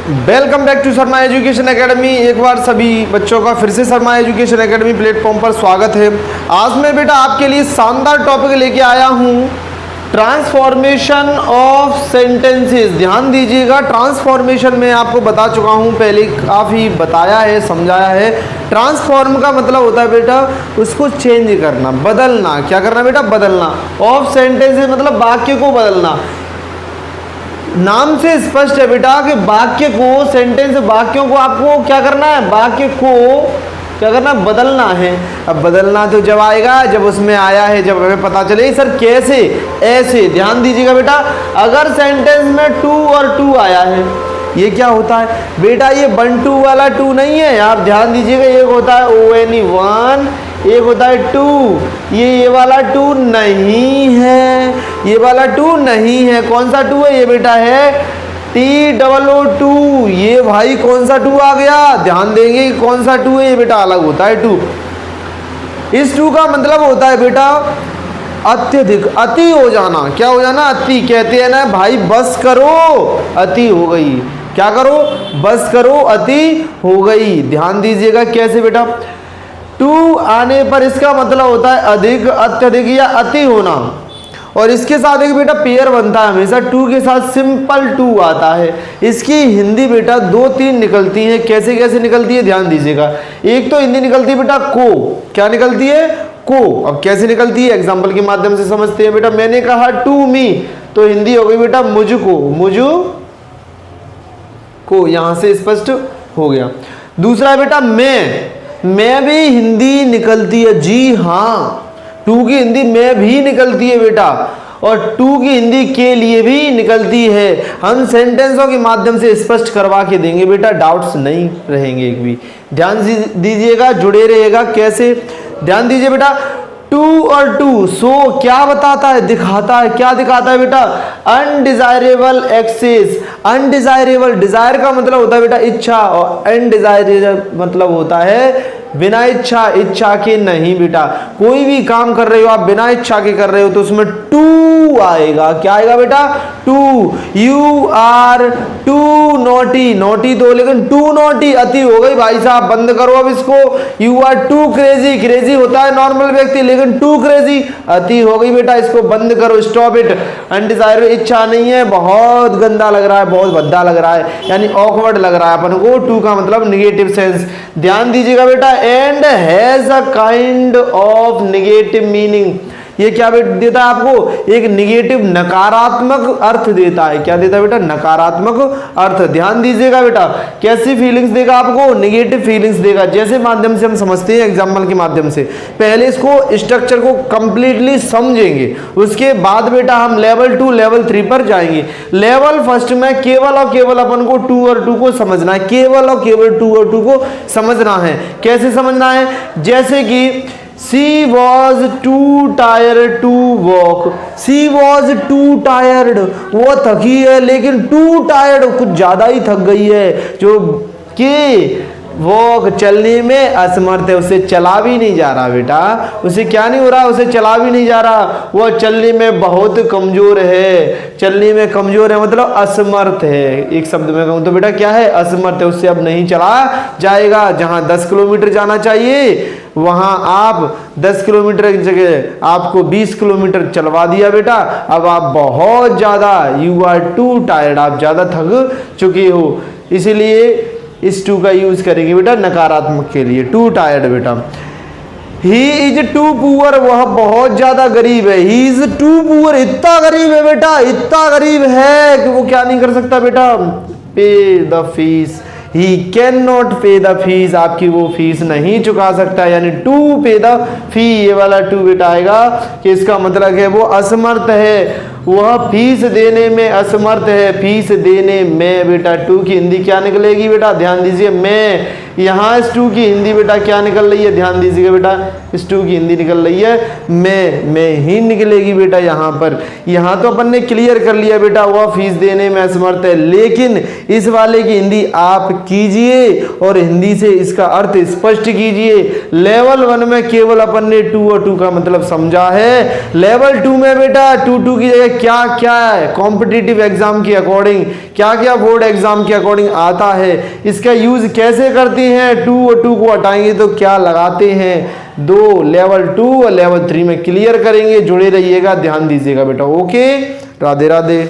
Welcome back to Sharma education academy. एक बार सभी बच्चों का फिर से शर्मा एजुकेशन एकेडमी प्लेटफॉर्म पर स्वागत है। आज मैं बेटा आपके लिए शानदार टॉपिक लेके आया हूँ, ट्रांसफॉर्मेशन ऑफ सेंटेंसेस। ध्यान दीजिएगा, ट्रांसफॉर्मेशन में आपको बता चुका हूँ, पहले काफ़ी बताया है, समझाया है। ट्रांसफॉर्म का मतलब होता है बेटा उसको चेंज करना, बदलना। क्या करना बेटा? बदलना। ऑफ सेंटेंसेस मतलब वाक्य को बदलना। नाम से स्पष्ट है बेटा कि वाक्य को, सेंटेंस वाक्यों को आपको क्या करना है? वाक्य को क्या करना? बदलना है। अब बदलना तो जब आएगा जब उसमें आया है, जब हमें पता चले सर कैसे, ऐसे। ध्यान दीजिएगा बेटा, अगर सेंटेंस में टू और टू आया है, ये क्या होता है बेटा? ये 1 2 वाला टू नहीं है। आप ध्यान दीजिएगा, एक होता है ONE1, एक होता है 2। ये वाला टू नहीं है, ये वाला टू नहीं है। कौन सा टू है? ये बेटा है TOO2। ये भाई कौन सा टू आ गया? ध्यान देंगे कि कौन सा टू है। ये बेटा अलग होता है टू। इस टू का मतलब होता है बेटा अत्यधिक, अति हो जाना। क्या हो जाना? अति। कहते हैं ना भाई बस करो, अति हो गई। क्या करो? बस करो, अति हो गई। ध्यान दीजिएगा कैसे बेटा? टू आने पर इसका मतलब होता है अधिक, अत्यधिक या अति होना। और इसके साथ एक बेटा पेयर बनता है हमेशा, टू के साथ सिंपल टू आता है। इसकी हिंदी बेटा 2-3 निकलती है। कैसे कैसे निकलती है ध्यान दीजिएगा। एक तो हिंदी निकलती है बेटा को। क्या निकलती है? को। अब कैसे निकलती है? एग्जाम्पल के माध्यम से समझते हैं बेटा। मैंने कहा टू मी, तो हिंदी हो गई बेटा मुझको, मुझु को। यहां से स्पष्ट हो गया। दूसरा बेटा मैं भी हिंदी निकलती है। जी हाँ, टू की हिंदी मैं भी निकलती है बेटा, और टू की हिंदी के लिए भी निकलती है। हम सेंटेंसों के माध्यम से स्पष्ट करवा के देंगे बेटा, डाउट्स नहीं रहेंगे एक भी। ध्यान दीजिएगा, जुड़े रहेगा। कैसे? ध्यान दीजिए बेटा, टू और टू सो क्या बताता है? दिखाता है। क्या दिखाता है बेटा? Undesirable access. अनडिजायरेबल, डिजायर का मतलब होता है बेटा इच्छा, और अनडिजायरेबल मतलब होता है बिना इच्छा, इच्छा के नहीं बेटा। कोई भी काम कर रहे हो आप बिना इच्छा के कर रहे हो तो उसमें टू आएगा। क्या आएगा बेटा? Two. You are too naughty, naughty तो लेकिन टू नोटी अति हो गई भाई साहब, बंद करो अब इसको। You are too crazy, crazy होता है नॉर्मल व्यक्ति, लेकिन टू क्रेजी अति हो गई बेटा, इसको बंद करो, स्टॉप इट। अनडिजायरेबल इच्छा नहीं है, बहुत गंदा लग रहा है, बहुत भद्दा लग रहा है, यानी ऑकवर्ड लग रहा है अपन को। टू का मतलब निगेटिव सेंस। ध्यान दीजिएगा बेटा, and has a kind of negative meaning. ये क्या देता है आपको? एक निगेटिव, नकारात्मक अर्थ देता है। क्या देता है बेटा? नकारात्मक अर्थ। ध्यान दीजिएगा बेटा, कैसी फीलिंग्स देगा आपको? निगेटिव फीलिंग्स देगा। जैसे माध्यम से हम समझते हैं, एग्जाम्पल के माध्यम से। पहले इसको स्ट्रक्चर को कंप्लीटली समझेंगे, उसके बाद बेटा हम लेवल 2 लेवल 3 पर जाएंगे। लेवल फर्स्ट में केवल और केवल अपन को 2 और 2 को समझना है। केवल और केवल 2 और 2 को समझना है। कैसे समझना है? जैसे कि She was too tired to walk. She was too tired, वो थकी है, लेकिन too tired कुछ ज्यादा ही थक गई है, जो कि वॉक चलने में असमर्थ है। उसे चला भी नहीं जा रहा बेटा, उसे क्या नहीं हो रहा? उसे चला भी नहीं जा रहा। वो चलने में बहुत कमजोर है। चलने में कमजोर है मतलब असमर्थ है। एक शब्द में कहूँ तो बेटा क्या है? असमर्थ है, उससे अब नहीं चला जाएगा। जहां 10 किलोमीटर जाना चाहिए वहां आप 10 किलोमीटर की जगह आपको 20 किलोमीटर चलवा दिया बेटा। अब आप बहुत ज्यादा, यू आर टू टायर्ड, आप ज्यादा थक चुके हो। इसीलिए इस टू का यूज करेंगे बेटा नकारात्मक के लिए। टू टायर्ड बेटा। ही इज टू पुअर, वह बहुत ज्यादा गरीब है। ही इज टू पुअर, इतना गरीब है बेटा, इतना गरीब है कि वो क्या नहीं कर सकता बेटा? पे the fees. He can not पे द फीस, आपकी वो फीस नहीं चुका सकता। यानी टू पे द फी, ये वाला टू बेटा आएगा कि इसका मतलब है वो असमर्थ है, वह फीस देने में असमर्थ है। फीस देने में बेटा टू की हिंदी क्या निकलेगी बेटा? ध्यान दीजिए, मैं। यहाँ इस टू की हिंदी बेटा क्या निकल रही है? ध्यान दीजिएगा बेटा, इस टू की हिंदी निकल रही है मैं ही निकलेगी बेटा यहाँ पर। यहाँ तो अपन ने क्लियर कर लिया बेटा वह फीस देने में असमर्थ है, लेकिन इस वाले की हिंदी आप कीजिए और हिंदी से इसका अर्थ स्पष्ट कीजिए। लेवल 1 में केवल अपन ने टू और टू का मतलब समझा है। लेवल 2 में बेटा टू की जगह क्या क्या है कॉम्पिटिटिव एग्जाम के अकॉर्डिंग, क्या क्या बोर्ड एग्जाम के अकॉर्डिंग आता है, इसका यूज कैसे करते हैं, टू और टू को हटाएंगे तो क्या लगाते हैं, दो लेवल 2 और लेवल 3 में क्लियर करेंगे। जुड़े रहिएगा, ध्यान दीजिएगा बेटा। ओके, राधे राधे।